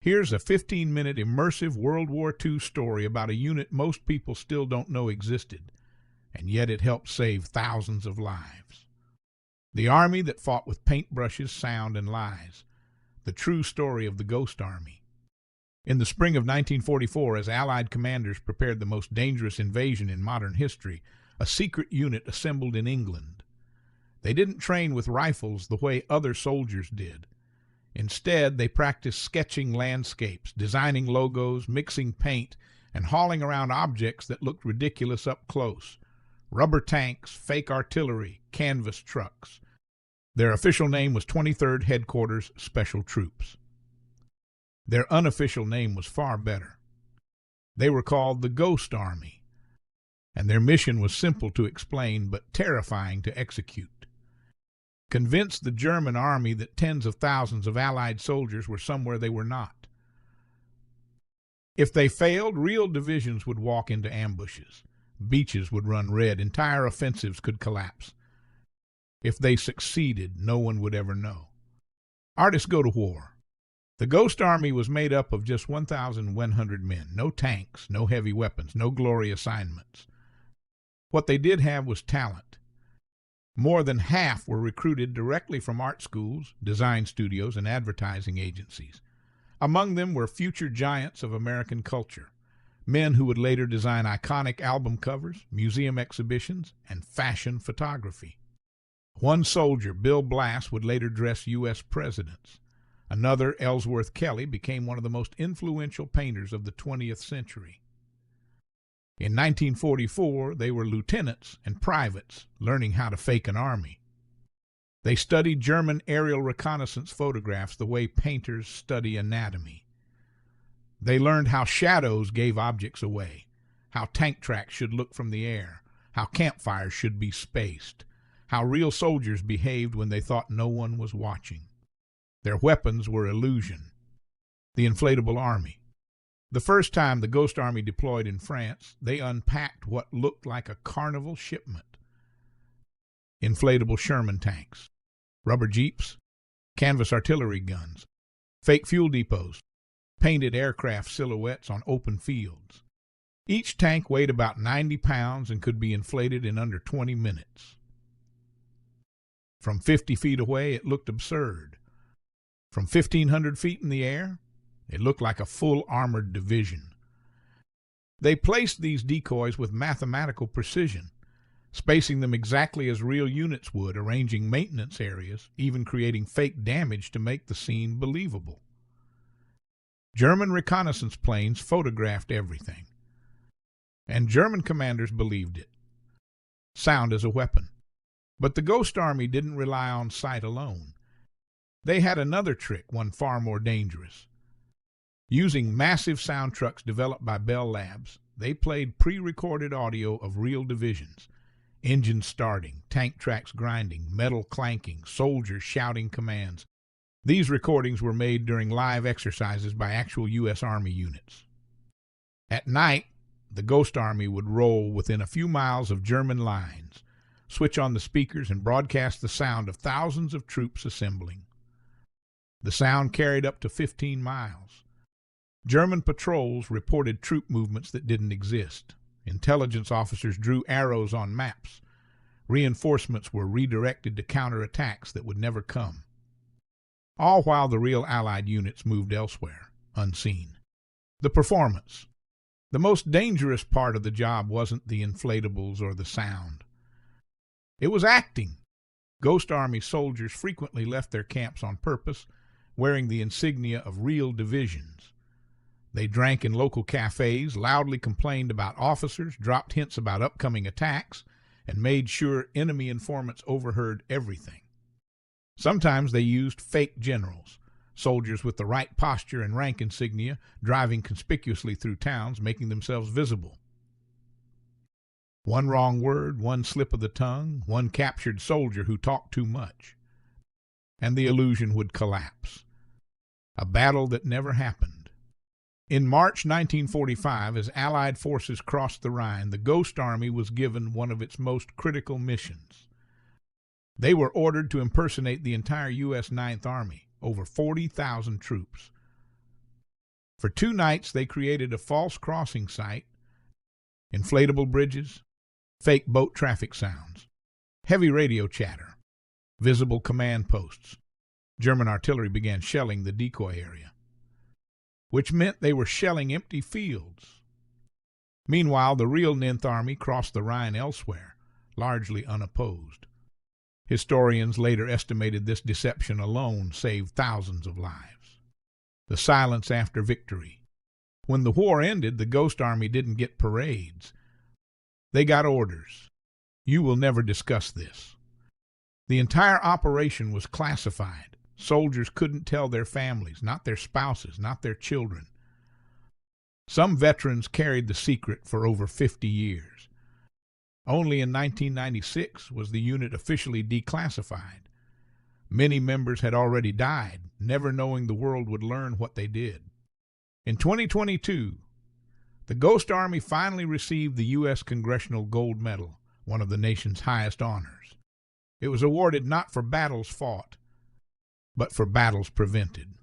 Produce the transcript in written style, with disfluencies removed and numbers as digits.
Here's a 15-minute immersive World War II story about a unit most people still don't know existed, and yet it helped save thousands of lives. The army that fought with paintbrushes, sound, and lies. The true story of the Ghost Army. In the spring of 1944, as Allied commanders prepared the most dangerous invasion in modern history, a secret unit assembled in England. They didn't train with rifles the way other soldiers did. Instead, they practiced sketching landscapes, designing logos, mixing paint, and hauling around objects that looked ridiculous up close. Rubber tanks, fake artillery, canvas trucks. Their official name was 23rd Headquarters Special Troops. Their unofficial name was far better. They were called the Ghost Army, and their mission was simple to explain but terrifying to execute. Convince the German army that tens of thousands of Allied soldiers were somewhere they were not. If they failed, real divisions would walk into ambushes. Beaches would run red. Entire offensives could collapse. If they succeeded, no one would ever know. Artists go to war. The Ghost Army was made up of just 1,100 men. No tanks, no heavy weapons, no glory assignments. What they did have was talent. More than half were recruited directly from art schools, design studios, and advertising agencies. Among them were future giants of American culture, men who would later design iconic album covers, museum exhibitions, and fashion photography. One soldier, Bill Blass, would later dress U.S. presidents. Another, Ellsworth Kelly, became one of the most influential painters of the 20th century. In 1944, they were lieutenants and privates learning how to fake an army. They studied German aerial reconnaissance photographs the way painters study anatomy. They learned how shadows gave objects away, how tank tracks should look from the air, how campfires should be spaced, how real soldiers behaved when they thought no one was watching. Their weapons were illusion. The inflatable army. The first time the Ghost Army deployed in France, they unpacked what looked like a carnival shipment. Inflatable Sherman tanks, rubber jeeps, canvas artillery guns, fake fuel depots, painted aircraft silhouettes on open fields. Each tank weighed about 90 pounds and could be inflated in under 20 minutes. From 50 feet away, it looked absurd. From 1,500 feet in the air, it looked like a full armored division. They placed these decoys with mathematical precision, spacing them exactly as real units would, arranging maintenance areas, even creating fake damage to make the scene believable. German reconnaissance planes photographed everything, and German commanders believed it. Sound as a weapon. But the Ghost Army didn't rely on sight alone. They had another trick, one far more dangerous. Using massive sound trucks developed by Bell Labs, they played pre-recorded audio of real divisions, engines starting, tank tracks grinding, metal clanking, soldiers shouting commands. These recordings were made during live exercises by actual U.S. Army units. At night, the Ghost Army would roll within a few miles of German lines, switch on the speakers, and broadcast the sound of thousands of troops assembling. The sound carried up to 15 miles. German patrols reported troop movements that didn't exist. Intelligence officers drew arrows on maps. Reinforcements were redirected to counter attacks that would never come. All while the real Allied units moved elsewhere, unseen. The performance. The most dangerous part of the job wasn't the inflatables or the sound. It was acting. Ghost Army soldiers frequently left their camps on purpose, wearing the insignia of real divisions. They drank in local cafes, loudly complained about officers, dropped hints about upcoming attacks, and made sure enemy informants overheard everything. Sometimes they used fake generals, soldiers with the right posture and rank insignia, driving conspicuously through towns, making themselves visible. One wrong word, one slip of the tongue, one captured soldier who talked too much, and the illusion would collapse. A battle that never happened. In March 1945, as Allied forces crossed the Rhine, the Ghost Army was given one of its most critical missions. They were ordered to impersonate the entire U.S. Ninth Army, over 40,000 troops. For 2 nights, they created a false crossing site, inflatable bridges, fake boat traffic sounds, heavy radio chatter, visible command posts. German artillery began shelling the decoy area, which meant they were shelling empty fields. Meanwhile, the real Ninth Army crossed the Rhine elsewhere, largely unopposed. Historians later estimated this deception alone saved thousands of lives. The silence after victory. When the war ended, the Ghost Army didn't get parades. They got orders. You will never discuss this. The entire operation was classified. Soldiers couldn't tell their families, not their spouses, not their children. Some veterans carried the secret for over 50 years. Only in 1996 was the unit officially declassified. Many members had already died, never knowing the world would learn what they did. In 2022, the Ghost Army finally received the U.S. Congressional Gold Medal, one of the nation's highest honors. It was awarded not for battles fought, but for battles prevented.